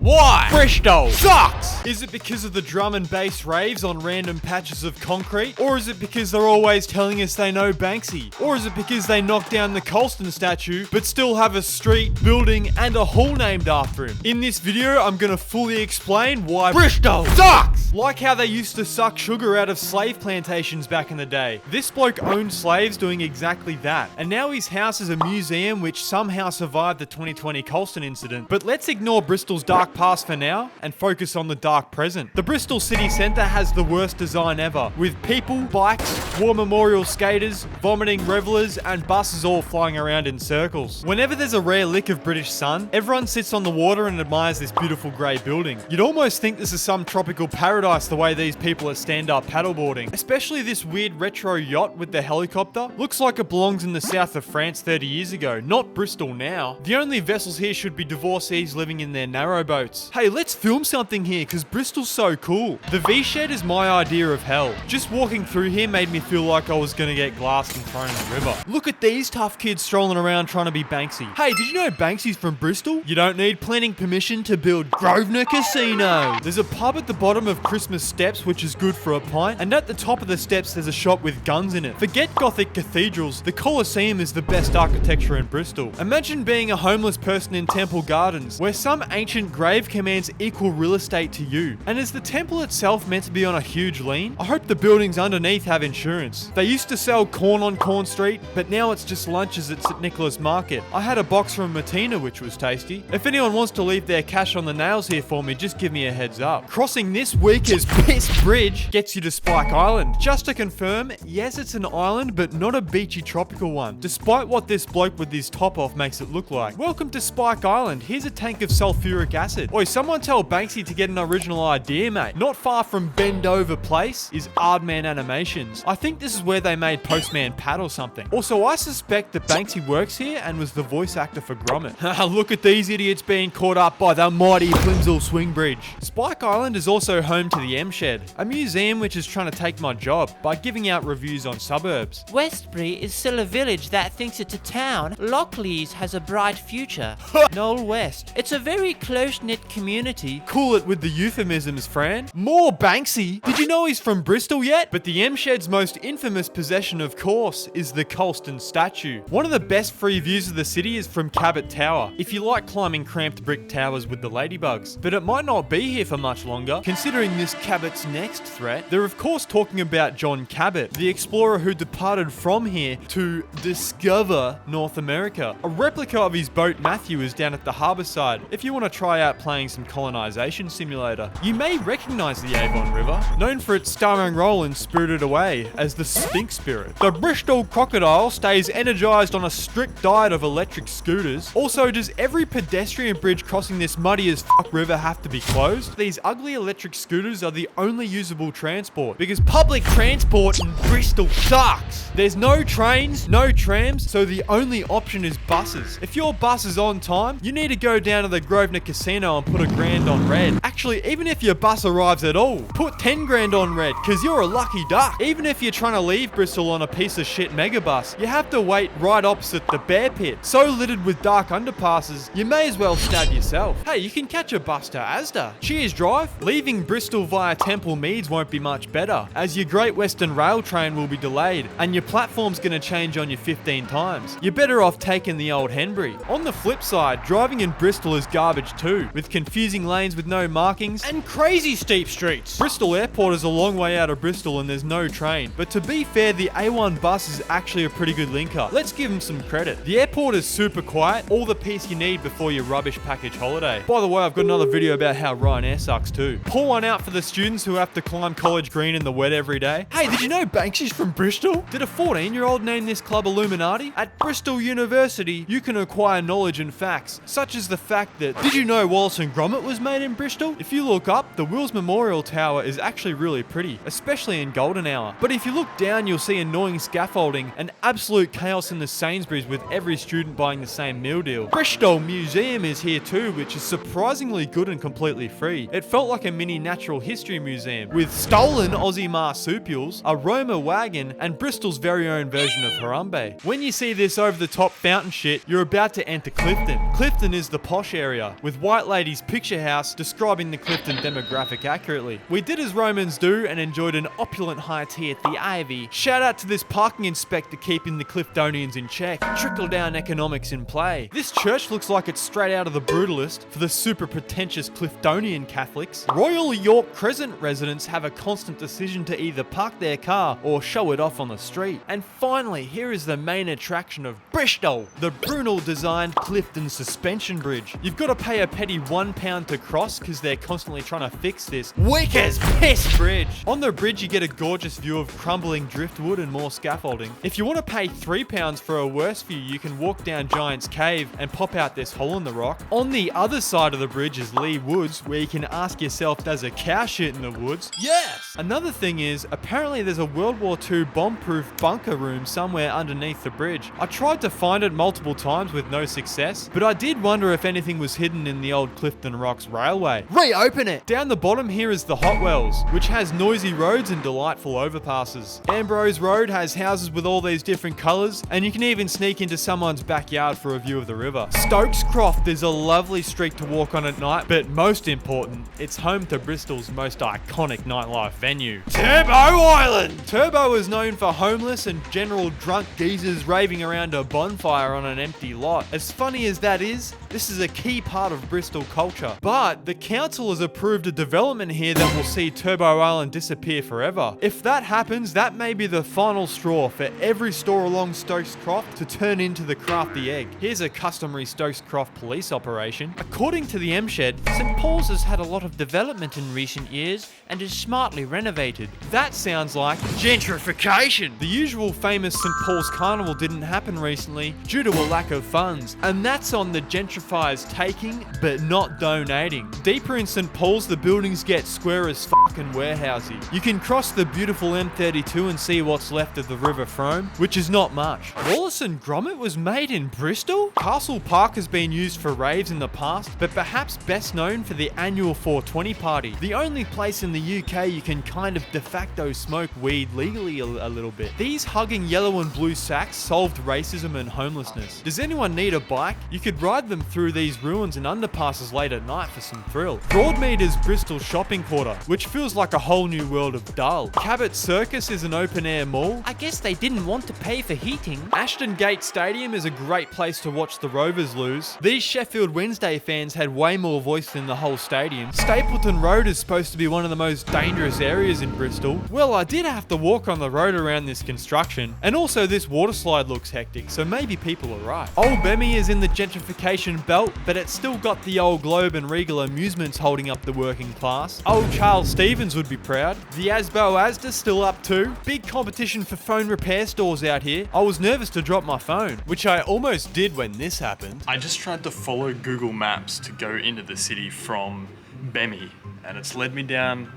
Why? Bristol sucks! Is it because of the drum and bass raves on random patches of concrete? Or is it because they're always telling us they know Banksy? Or is it because they knocked down the Colston statue, but still have a street, building, and a hall named after him? In this video, I'm gonna fully explain why Bristol sucks! Like how they used to suck sugar out of slave plantations back in the day. This bloke owned slaves doing exactly that. And now his house is a museum which somehow survived the 2020 Colston incident. But let's ignore Bristol's dark past for now and focus on the dark present. The Bristol city centre has the worst design ever, with people, bikes, war memorial skaters, vomiting revellers, and buses all flying around in circles. Whenever there's a rare lick of British sun, everyone sits on the water and admires this beautiful grey building. You'd almost think this is some tropical paradise the way these people are stand-up paddleboarding. Especially this weird retro yacht with the helicopter. Looks like it belongs in the south of France 30 years ago, not Bristol now. The only vessels here should be divorcees living in their narrowboats. Hey, let's film something here because Bristol's so cool. The V-shed is my idea of hell. Just walking through here made me feel like I was gonna get glassed and thrown in the river. Look at these tough kids strolling around trying to be Banksy. Hey, did you know Banksy's from Bristol? You don't need planning permission to build Grosvenor Casino. There's a pub at the bottom of Christmas Steps which is good for a pint, and at the top of the steps there's a shop with guns in it. Forget Gothic cathedrals, the Colosseum is the best architecture in Bristol. Imagine being a homeless person in Temple Gardens, where some ancient grave commands equal real estate to you. And is the temple itself meant to be on a huge lien? I hope the buildings underneath have insurance. They used to sell corn on Corn Street, but now it's just lunches at St Nicholas Market. I had a box from Matina which was tasty. If anyone wants to leave their cash on the nails here for me, just give me a heads up. Crossing this week's piss bridge gets you to Spike Island. Just to confirm, yes it's an island, but not a beachy tropical one, despite what this bloke with his top off makes it look like. Welcome to Spike Island. Here's a tank of sulfuric acid. Oi, someone tell Banksy to get an original idea, mate. Not far from Bend Over Place is Aardman Animations. I think this is where they made Postman Pat or something. Also, I suspect that Banksy works here and was the voice actor for Gromit. Look at these idiots being caught up by the mighty Plimsoll Swing Bridge. Spike Island is also home to the M Shed, a museum which is trying to take my job by giving out reviews on suburbs. Westbury is still a village that thinks it's a town. Lockleys has a bright future. Knoll West. It's a very close-knit community. Cool it with the euphemisms, Fran. More Banksy? Did you know he's from Bristol yet? But the M Shed's most infamous possession, of course, is the Colston statue. One of the best free views of the city is from Cabot Tower, if you like climbing cramped brick towers with the ladybugs. But it might not be here for much longer, considering this Cabot's next threat. They're of course talking about John Cabot, the explorer who departed from here to discover North America. A replica of his boat Matthew is down at the harbour side, if you want to try out playing some colonization simulator. You may recognize the Avon River, known for its starring role in Spirited Away as the stink spirit. The Bristol crocodile stays energized on a strict diet of electric scooters. Also, does every pedestrian bridge crossing this muddy as fuck river have to be closed? These ugly electric scooters are the only usable transport, because public transport in Bristol sucks. There's no trains, no trams, so the only option is buses. If your bus is on time, you need to go down to the Grosvenor Casino and put $1,000 on red. Actually, even if your bus arrives at all, put 10 grand on red, cause you're a lucky duck. Even if you're trying to leave Bristol on a piece of shit megabus, you have to wait right opposite the Bear Pit, so littered with dark underpasses, you may as well stab yourself. Hey, you can catch a bus to Asda. Cheers drive. Leaving Bristol via Temple Meads won't be much better, as your Great Western Rail train will be delayed, and your platform's gonna change on you 15 times. You're better off taking the old Henbury. On the flip side, driving in Bristol is garbage too, with confusing lanes with no markings and crazy steep streets. Bristol Airport is a long way out of Bristol and there's no train, but to be fair, the A1 bus is actually a pretty good linker. Let's give them some credit. The airport is super quiet, all the peace you need before your rubbish package holiday. By the way, I've got another video about how Ryanair sucks too. Pour one out for the students who have to climb College Green in the wet every day. Hey, did you know Banksy's from Bristol? Did a 14-year-old name this club Illuminati? At Bristol University, you can acquire knowledge and facts, such as the fact that, did you know Wallace and Gromit was made in Bristol? If you look up, the Wills Memorial Tower is actually really pretty, especially in golden hour. But if you look down, you'll see annoying scaffolding and absolute chaos in the Sainsbury's with every student buying the same meal deal. Bristol Museum is here too, which is surprisingly good and completely free. It felt like a mini natural history museum, with stolen Aussie marsupials, a Roma wagon, and Bristol's very own version of Harambe. When you see this over-the-top fountain shit, you're about to enter Clifton. Clifton is the posh area, with white lady's picture house describing the Clifton demographic accurately. We did as Romans do and enjoyed an opulent high tea at the Ivy. Shout out to this parking inspector keeping the Cliftonians in check. Trickle down economics in play. This church looks like it's straight out of The Brutalist for the super pretentious Cliftonian Catholics. Royal York Crescent residents have a constant decision to either park their car or show it off on the street. And finally, here is the main attraction of Bristol, the Brunel designed Clifton suspension bridge. You've got to pay a petty £1 to cross because they're constantly trying to fix this weak as piss bridge. On the bridge you get a gorgeous view of crumbling driftwood and more scaffolding. If you want to pay £3 for a worse view, you can walk down Giant's Cave and pop out this hole in the rock. On the other side of the bridge is Lee Woods, where you can ask yourself, does a cow shit in the woods? Yes! Another thing is, apparently there's a World War II bomb-proof bunker room somewhere underneath the bridge. I tried to find it multiple times with no success, but I did wonder if anything was hidden in the old Clifton Rocks railway. Reopen it! Down the bottom here is the Hotwells, which has noisy roads and delightful overpasses. Ambrose Road has houses with all these different colours, and you can even sneak into someone's backyard for a view of the river. Stokes Croft is a lovely street to walk on at night, but most important, it's home to Bristol's most iconic nightlife venue, Turbo Island! Turbo is known for homeless and general drunk geezers raving around a bonfire on an empty lot. As funny as that is, this is a key part of Bristol culture. But the council has approved a development here that will see Turbo Island disappear forever. If that happens, that may be the final straw for every store along Stokes Croft to turn into the crafty egg. Here's a customary Stokes Croft police operation. According to the M Shed, St Paul's has had a lot of development in recent years and is smartly renovated. That sounds like gentrification. The usual famous St Paul's Carnival didn't happen recently due to a lack of funds, and that's on the gentrifiers taking but not donating. Deeper in St Paul's, the buildings get square as fucking warehousey. You can cross the beautiful M32 and see what's left of the River Frome, which is not much. Wallace and Gromit was made in Bristol? Castle Park has been used for raves in the past, but perhaps best known for the annual 420 party. The only place in the UK you can kind of de facto smoke weed legally a little bit. These hugging yellow and blue sacks solved racism and homelessness. Does anyone need a bike? You could ride them through these ruins and underpasses late at night for some thrill. Broadmead is Bristol's shopping quarter, which feels like a whole new world of dull. Cabot Circus is an open-air mall. I guess they didn't want to pay for heating. Ashton Gate Stadium is a great place to watch the Rovers lose. These Sheffield Wednesday fans had way more voice than the whole stadium. Stapleton Road is supposed to be one of the most dangerous areas in Bristol. Well, I did have to walk on the road around this construction, and also this water slide looks hectic, so maybe people are right. Old Bemmie is in the gentrification belt, but it's still got the old Globe and Regal amusements holding up the working class. Old Charles Stevens would be proud. The Asda's still up too. Big competition for phone repair stores out here. I was nervous to drop my phone, which I almost did when this happened. I just tried to follow Google Maps to go into the city from Bemmie, and it's led me down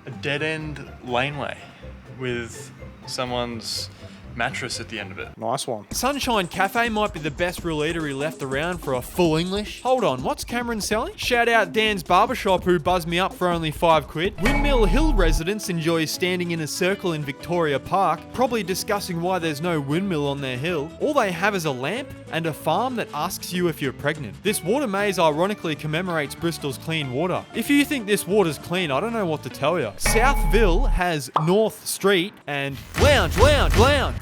a dead-end laneway with someone's mattress at the end of it. Nice one. Sunshine Cafe might be the best real eatery left around for a full English. Hold on, what's Cameron selling? Shout out Dan's Barbershop who buzzed me up for only £5. Windmill Hill residents enjoy standing in a circle in Victoria Park, probably discussing why there's no windmill on their hill. All they have is a lamp and a farm that asks you if you're pregnant. This water maze ironically commemorates Bristol's clean water. If you think this water's clean, I don't know what to tell you. Southville has North Street and Lounge.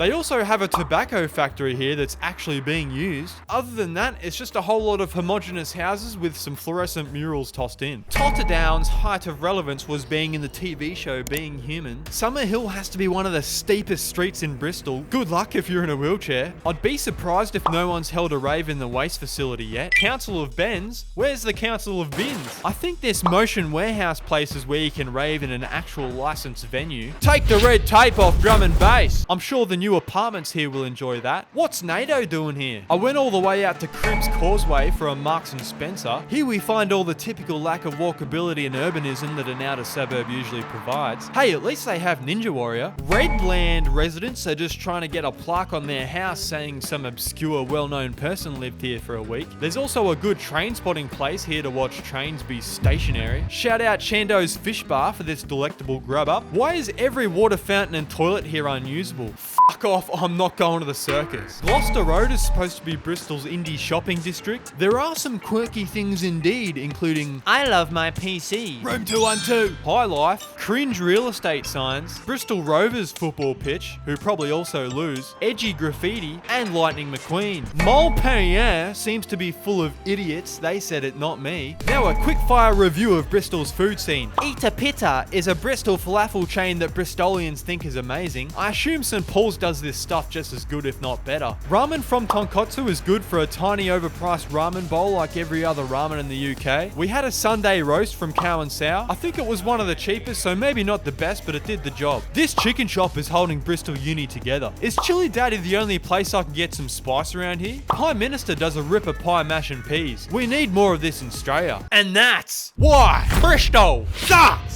They also have a tobacco factory here that's actually being used. Other than that, it's just a whole lot of homogenous houses with some fluorescent murals tossed in. Totterdown's height of relevance was being in the TV show Being Human. Summer Hill has to be one of the steepest streets in Bristol. Good luck if you're in a wheelchair. I'd be surprised if no one's held a rave in the waste facility yet. Council of Bens? Where's the Council of Bins? I think there's motion warehouse places where you can rave in an actual licensed venue. Take the red tape off drum and bass. I'm sure the new apartments here will enjoy that. What's NATO doing here? I went all the way out to Cribbs Causeway for a Marks and Spencer. Here we find all the typical lack of walkability and urbanism that an outer suburb usually provides. Hey, at least they have Ninja Warrior. Redland residents are just trying to get a plaque on their house saying some obscure well well-known person lived here for a week. There's also a good train spotting place here to watch trains be stationary. Shout out Chando's Fish Bar for this delectable grub up. Why is every water fountain and toilet here unusable? Fuck off, I'm not going to the circus. Gloucester Road is supposed to be Bristol's indie shopping district. There are some quirky things indeed, including I love my PC. Room 212, High Life, cringe real estate signs, Bristol Rovers football pitch, who probably also lose, edgy graffiti, and Lightning McQueen. Montpellier seems to be full of idiots. They said it, not me. Now a quick-fire review of Bristol's food scene. Eat a Pitta is a Bristol falafel chain that Bristolians think is amazing. I assume St. Paul's does this stuff just as good, if not better. Ramen from Tonkotsu is good for a tiny overpriced ramen bowl like every other ramen in the UK. We had a Sunday roast from Cow and Sow. I think it was one of the cheapest, so maybe not the best, but it did the job. This chicken shop is holding Bristol Uni together. Is Chili Daddy the only place I can get some spice around here? Prime Minister does a ripper pie mash and peas. We need more of this in Australia. And that's why Bristol sucks!